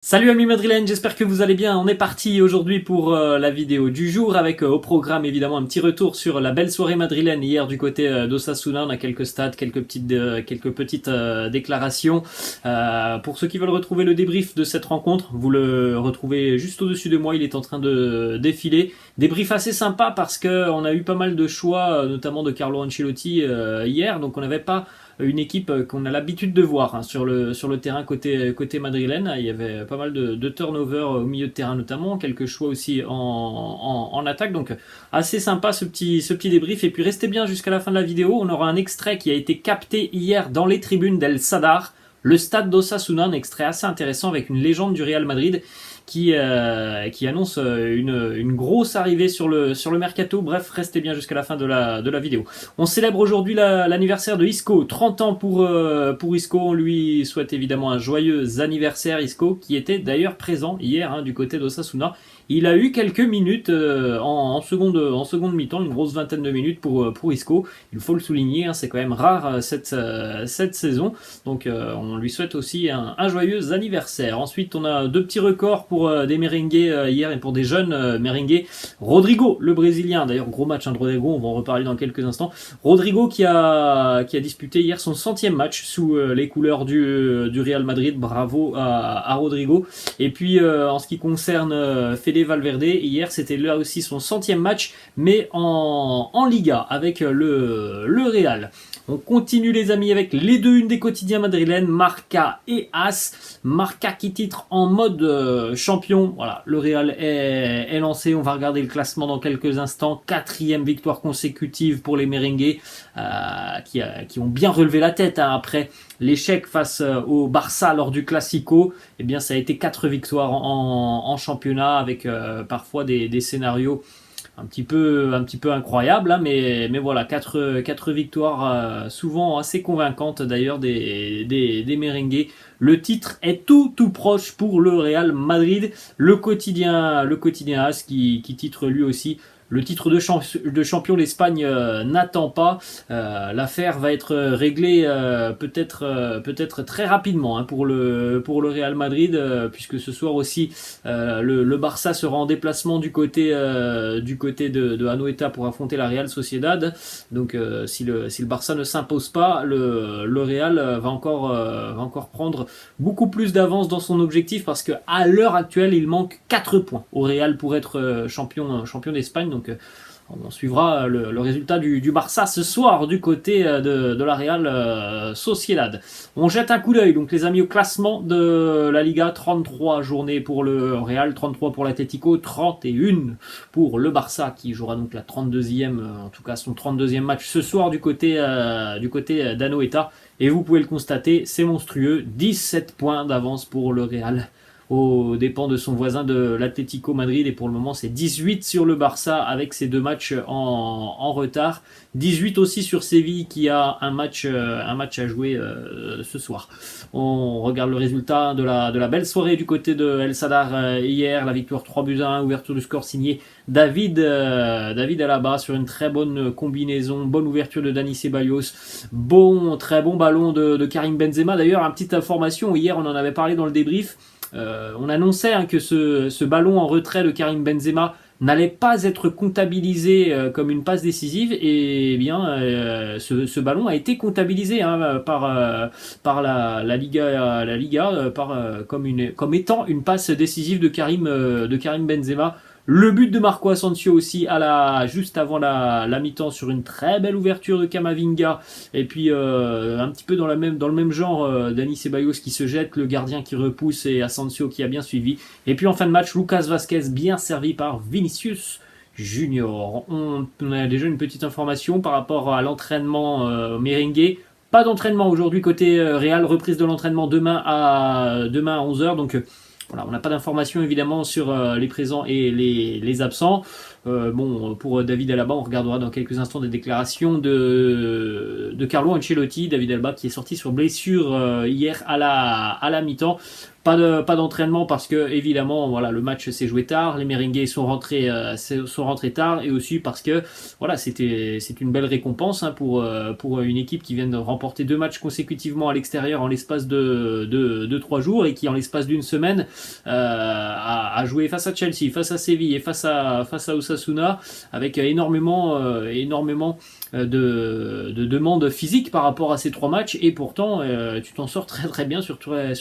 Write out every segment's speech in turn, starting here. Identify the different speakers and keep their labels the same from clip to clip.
Speaker 1: Salut amis madrilènes, j'espère que vous allez bien. On est parti aujourd'hui pour la vidéo du jour avec au programme évidemment un petit retour sur la belle soirée madrilène hier du côté d'Osasuna. On a quelques stats, quelques petites déclarations. Pour ceux qui veulent retrouver le débrief de cette rencontre, vous le retrouvez juste au-dessus de moi, il est en train de défiler. Débrief assez sympa parce qu'on a eu pas mal de choix, notamment de Carlo Ancelotti hier, donc on n'avait pas une équipe qu'on a l'habitude de voir sur le terrain côté madrilène. Il y avait pas mal de turnover au milieu de terrain notamment, quelques choix aussi en attaque, donc assez sympa ce petit débrief. Et puis restez bien jusqu'à la fin de la vidéo, on aura un extrait qui a été capté hier dans les tribunes d'El Sadar, le stade d'Osasuna, un extrait assez intéressant avec une légende du Real Madrid qui annonce une grosse arrivée sur le mercato. Bref, restez bien jusqu'à la fin de la vidéo. On célèbre aujourd'hui l'anniversaire de Isco, 30 ans pour Isco. On lui souhaite évidemment un joyeux anniversaire, Isco, qui était d'ailleurs présent hier du côté d'Osasuna. Il a eu quelques minutes en seconde mi-temps, une grosse vingtaine de minutes pour Isco. Il faut le souligner, c'est quand même rare cette saison. Donc on lui souhaite aussi un joyeux anniversaire. Ensuite, on a deux petits records pour des merengues hier et pour des jeunes merengues. Rodrigo, le Brésilien, d'ailleurs gros match de Rodrigo, on va en reparler dans quelques instants. Rodrigo qui a disputé hier son 100e match sous les couleurs du Real Madrid. Bravo à Rodrigo. Et puis en ce qui concerne Fede Valverde, hier c'était là aussi son 100e match, mais en Liga avec le Real. On continue les amis avec les deux unes des quotidiens madrilènes, Marca et As. Marca qui titre en mode champion. Voilà, le Real est lancé. On va regarder le classement dans quelques instants. 4e victoire consécutive pour les merengues qui ont bien relevé la tête après l'échec face au Barça lors du Classico. Eh bien, ça a été 4 victoires en championnat avec parfois des scénarios un petit peu incroyable, mais voilà, 4 victoires souvent assez convaincantes d'ailleurs des merengues. Le titre est tout proche pour le Real Madrid. Le quotidien AS qui titre lui aussi le titre de champion d'Espagne n'attend pas. L'affaire va être réglée peut-être très rapidement pour le Real Madrid, puisque ce soir aussi le Barça sera en déplacement du côté de Anoeta pour affronter la Real Sociedad. Donc si le Barça ne s'impose pas, le Real va encore prendre beaucoup plus d'avance dans son objectif, parce qu'à l'heure actuelle il manque 4 points au Real pour être champion d'Espagne. Donc on suivra le résultat du Barça ce soir du côté de la Real Sociedad. On jette un coup d'œil donc les amis au classement de la Liga. 33 journées pour le Real, 33 pour l'Atlético, 31 pour le Barça qui jouera donc la 32e, en tout cas son 32e match ce soir du côté d'Anoeta. Et vous pouvez le constater, c'est monstrueux, 17 points d'avance pour le Real aux dépens de son voisin de l'Atlético Madrid, et pour le moment c'est 18 sur le Barça avec ses 2 matchs en retard, 18 aussi sur Séville qui a un match à jouer ce soir. On regarde le résultat de la belle soirée du côté de El Sadar hier, la victoire 3-1, ouverture du score signé David Alaba sur une très bonne combinaison, bonne ouverture de Dani Ceballos, très bon ballon de Karim Benzema. D'ailleurs, une petite information, hier on en avait parlé dans le débrief. On annonçait que ce ballon en retrait de Karim Benzema n'allait pas être comptabilisé comme une passe décisive, et bien ce ballon a été comptabilisé par la Liga comme étant une passe décisive de Karim Benzema. Le but de Marco Asensio aussi juste avant la mi-temps sur une très belle ouverture de Camavinga, et puis un petit peu dans le même genre, Dani Ceballos qui se jette, le gardien qui repousse et Asensio qui a bien suivi. Et puis en fin de match, Lucas Vazquez bien servi par Vinicius Junior. On a déjà une petite information par rapport à l'entraînement merengue. Pas d'entraînement aujourd'hui côté Real, reprise de l'entraînement demain à 11h, donc voilà, on n'a pas d'informations évidemment sur les présents et les absents. Pour David Alaba, on regardera dans quelques instants des déclarations de Carlo Ancelotti. David Alaba qui est sorti sur blessure hier à la mi-temps. Pas d'entraînement parce que évidemment voilà le match s'est joué tard, les Merengues sont rentrés tard et aussi parce que voilà c'est une belle récompense hein, pour une équipe qui vient de remporter 2 matchs consécutivement à l'extérieur en l'espace de 3 jours et qui en l'espace d'une semaine a joué face à Chelsea, face à Séville et face à Osasuna avec énormément de demandes physiques par rapport à ces 3 matchs et pourtant tu t'en sors très très bien sur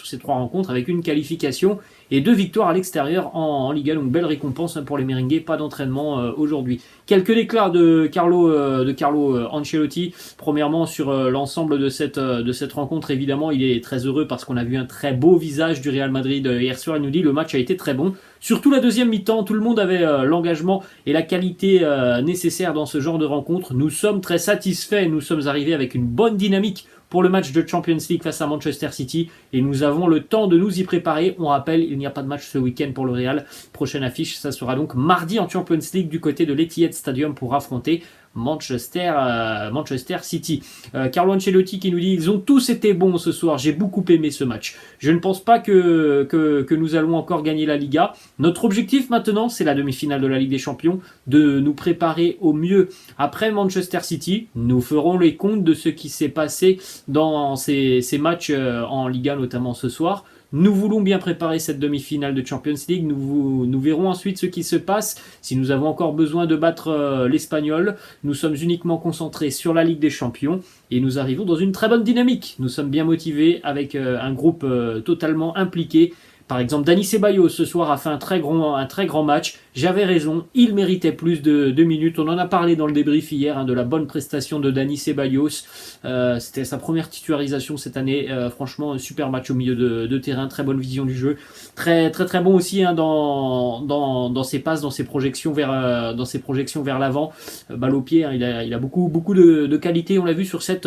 Speaker 1: ces 3 rencontres avec une qualification et 2 victoires à l'extérieur en Liga, donc belle récompense pour les Merengues, pas d'entraînement aujourd'hui. Quelques déclats de Carlo Ancelotti, premièrement sur l'ensemble de cette rencontre, évidemment il est très heureux parce qu'on a vu un très beau visage du Real Madrid hier soir, il nous dit le match a été très bon, surtout la deuxième mi-temps, tout le monde avait l'engagement et la qualité nécessaire dans ce genre de rencontre, nous sommes très satisfaits, nous sommes arrivés avec une bonne dynamique pour le match de Champions League face à Manchester City et nous avons le temps de nous y préparer. On rappelle, il n'y a pas de match ce week-end pour le Real. Prochaine affiche, ça sera donc mardi en Champions League du côté de l'Etihad Stadium pour affronter Manchester City. Carlo Ancelotti qui nous dit ils ont tous été bons ce soir, j'ai beaucoup aimé ce match. Je ne pense pas que nous allons encore gagner la Liga. Notre objectif maintenant, c'est la demi-finale de la Ligue des Champions, de nous préparer au mieux après Manchester City. Nous ferons les comptes de ce qui s'est passé dans ces matchs en Liga, notamment ce soir. Nous voulons bien préparer cette demi-finale de Champions League. Nous verrons ensuite ce qui se passe. Si nous avons encore besoin de battre l'Espagnol, nous sommes uniquement concentrés sur la Ligue des Champions et nous arrivons dans une très bonne dynamique. Nous sommes bien motivés avec un groupe totalement impliqué. Par exemple, Dani Ceballos ce soir a fait un très grand match. J'avais raison, il méritait plus de minutes. On en a parlé dans le débrief hier de la bonne prestation de Dani Ceballos. C'était sa première titularisation cette année. Franchement, un super match au milieu de terrain, très bonne vision du jeu, très très très bon aussi dans ses passes, dans ses projections vers l'avant. Balle au pied, il a beaucoup de qualité. On l'a vu sur cette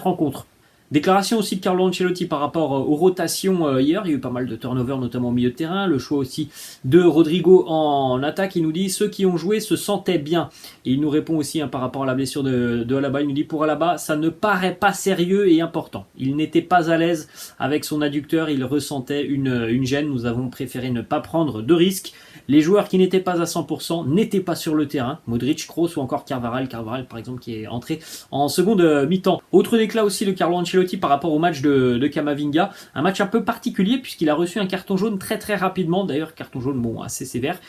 Speaker 1: rencontre. Déclaration aussi de Carlo Ancelotti par rapport aux rotations hier, il y a eu pas mal de turnover notamment au milieu de terrain, le choix aussi de Rodrigo en attaque, il nous dit ceux qui ont joué se sentaient bien. Et il nous répond aussi par rapport à la blessure de Alaba, il nous dit pour Alaba ça ne paraît pas sérieux et important. Il n'était pas à l'aise avec son adducteur, il ressentait une gêne, nous avons préféré ne pas prendre de risques. Les joueurs qui n'étaient pas à 100% n'étaient pas sur le terrain, Modric, Kroos ou encore Carvajal par exemple qui est entré en seconde mi-temps. Autre déclat aussi de Carlo Ancelotti par rapport au match de Camavinga, un match un peu particulier puisqu'il a reçu un carton jaune très très rapidement, d'ailleurs carton jaune assez sévère.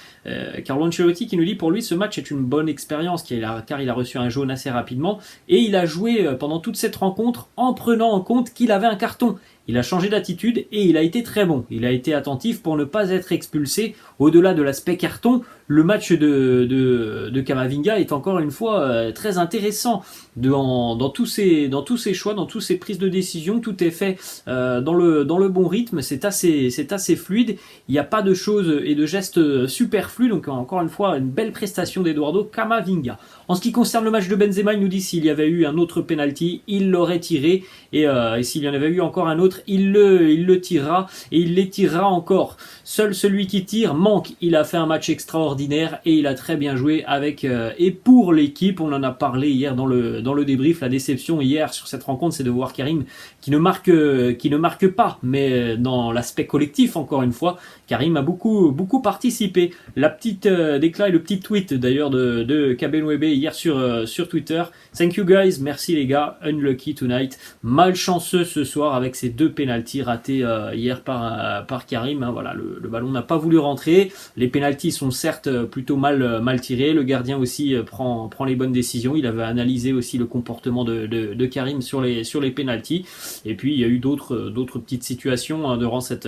Speaker 1: Carlo Ancelotti qui nous dit pour lui ce match est une bonne expérience car il a reçu un jaune assez rapidement et il a joué pendant toute cette rencontre en prenant en compte qu'il avait un carton. Il a changé d'attitude et il a été très bon. Il a été attentif pour ne pas être expulsé. Au-delà de l'aspect carton, le match de Camavinga est encore une fois très intéressant. Dans tous ses choix, dans toutes ses prises de décision, tout est fait dans le bon rythme. C'est assez fluide. Il n'y a pas de choses et de gestes superflus. Donc encore une fois, une belle prestation d'Eduardo Camavinga. En ce qui concerne le match de Benzema, il nous dit s'il y avait eu un autre penalty, il l'aurait tiré. Et s'il y en avait eu encore un autre, il le tirera et il les tirera encore. Seul celui qui tire manque. Il a fait un match extraordinaire et il a très bien joué avec et pour l'équipe. On en a parlé hier dans le débrief. La déception hier sur cette rencontre, c'est de voir Karim qui ne marque pas, mais dans l'aspect collectif encore une fois, Karim a beaucoup participé. La petite déclat et le petit tweet d'ailleurs de Kabenwebe hier sur Twitter. Thank you guys, merci les gars. Unlucky tonight. Malchanceux ce soir avec ces 2 pénaltys ratés hier par Karim. Voilà, le ballon n'a pas voulu rentrer. Les pénaltys sont certes plutôt mal tirés. Le gardien aussi prend les bonnes décisions. Il avait analysé aussi le comportement de Karim sur les pénaltys. Et puis il y a eu d'autres petites situations durant cette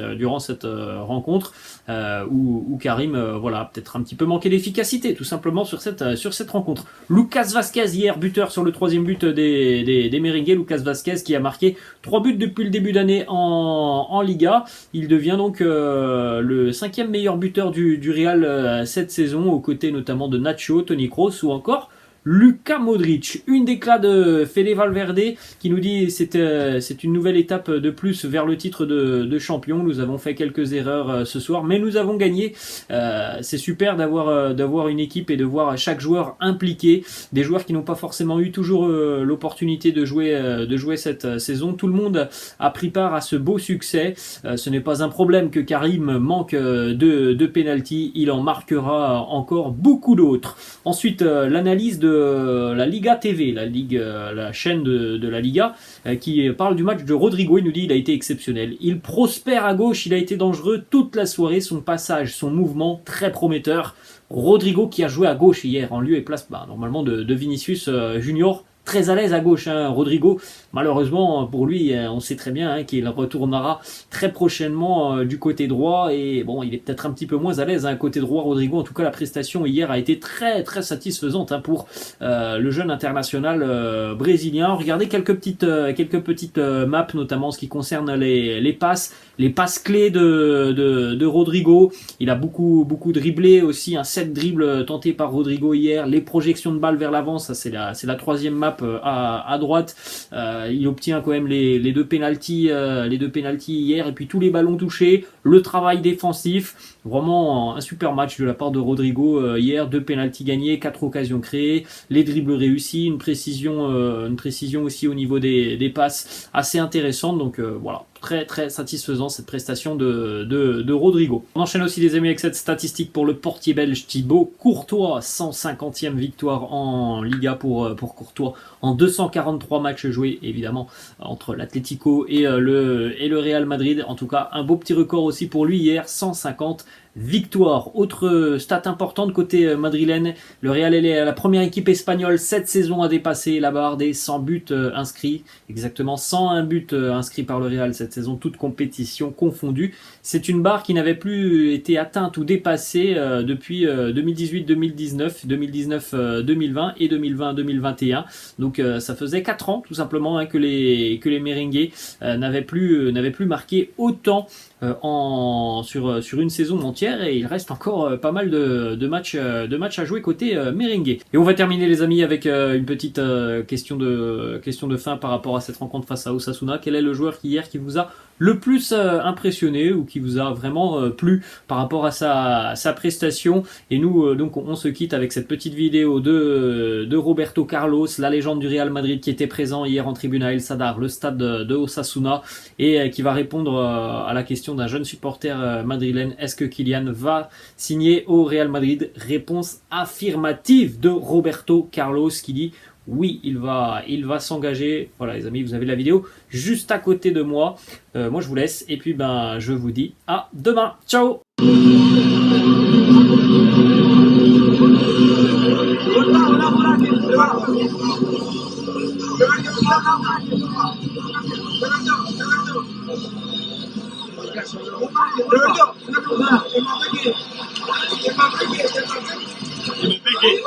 Speaker 1: rencontre où Karim voilà peut-être un petit peu manqué d'efficacité tout simplement sur cette rencontre. Lucas Vazquez hier buteur sur le 3e but des Merengues. Lucas Vazquez qui a marqué 3 buts depuis le début d'année en Liga. Il devient donc le 5e meilleur buteur du Real cette saison, aux côtés notamment de Nacho, Toni Kroos ou encore Luka Modric. Une déclat de Fede Valverde qui nous dit c'est une nouvelle étape de plus vers le titre de champion. Nous avons fait quelques erreurs ce soir, mais nous avons gagné. C'est super d'avoir une équipe et de voir chaque joueur impliqué, des joueurs qui n'ont pas forcément eu toujours l'opportunité de jouer cette saison. Tout le monde a pris part à ce beau succès. Ce n'est pas un problème que Karim manque de penalty, il en marquera encore beaucoup d'autres. Ensuite, l'analyse de la Liga TV, la chaîne de la Liga, qui parle du match de Rodrigo. Il nous dit il a été exceptionnel. Il prospère à gauche, il a été dangereux toute la soirée. Son passage, son mouvement, très prometteur. Rodrigo qui a joué à gauche hier en lieu et place normalement de Vinicius Junior. Très à l'aise à gauche, Rodrigo. Malheureusement pour lui, on sait très bien qu'il retournera très prochainement du côté droit. Et bon, il est peut-être un petit peu moins à l'aise côté droit, Rodrigo. En tout cas, la prestation hier a été très très satisfaisante pour le jeune international brésilien. Regardez quelques petites maps, notamment en ce qui concerne les passes clés de Rodrigo. Il a beaucoup dribblé aussi, 7 dribbles tentés par Rodrigo hier. Les projections de balles vers l'avant, ça c'est la troisième map à droite. Il obtient quand même les deux pénaltys hier, et puis tous les ballons touchés, le travail défensif. Vraiment un super match de la part de Rodrigo hier. 2 pénaltys gagnés, 4 occasions créées, les dribbles réussis, une précision aussi au niveau des passes assez intéressante. Donc voilà, très très satisfaisant cette prestation de Rodrigo. On enchaîne aussi les amis avec cette statistique pour le portier belge Thibaut Courtois. 150e victoire en Liga pour Courtois en 243 matchs joués, évidemment entre l'Atlético et le Real Madrid. En tout cas, un beau petit record aussi pour lui hier, 150 victoire. Autre stat importante côté madrilène, le Real est la première équipe espagnole cette saison à dépasser la barre des 100 buts inscrits, exactement 101 buts inscrits par le Real cette saison, toute compétition confondue. C'est une barre qui n'avait plus été atteinte ou dépassée depuis 2018-2019, 2019-2020 et 2020-2021. Donc ça faisait 4 ans tout simplement que les merengues n'avaient plus marqué autant sur une saison entière, et il reste encore pas mal de matchs à jouer côté merengue. Et on va terminer les amis avec une petite question de fin par rapport à cette rencontre face à Osasuna. Quel est le joueur hier qui vous a le plus impressionné ou qui vous a vraiment plu par rapport à sa prestation? Et nous donc on se quitte avec cette petite vidéo de Roberto Carlos, la légende du Real Madrid, qui était présent hier en tribune à El Sadar, le stade de Osasuna, et qui va répondre à la question d'un jeune supporter madrilène: est-ce que Kylian va signer au Real Madrid? Réponse affirmative de Roberto Carlos qui dit oui, il va s'engager. Voilà les amis, vous avez la vidéo juste à côté de moi. Moi je vous laisse et puis je vous dis à demain. Ciao.
Speaker 2: Il m'a pégué.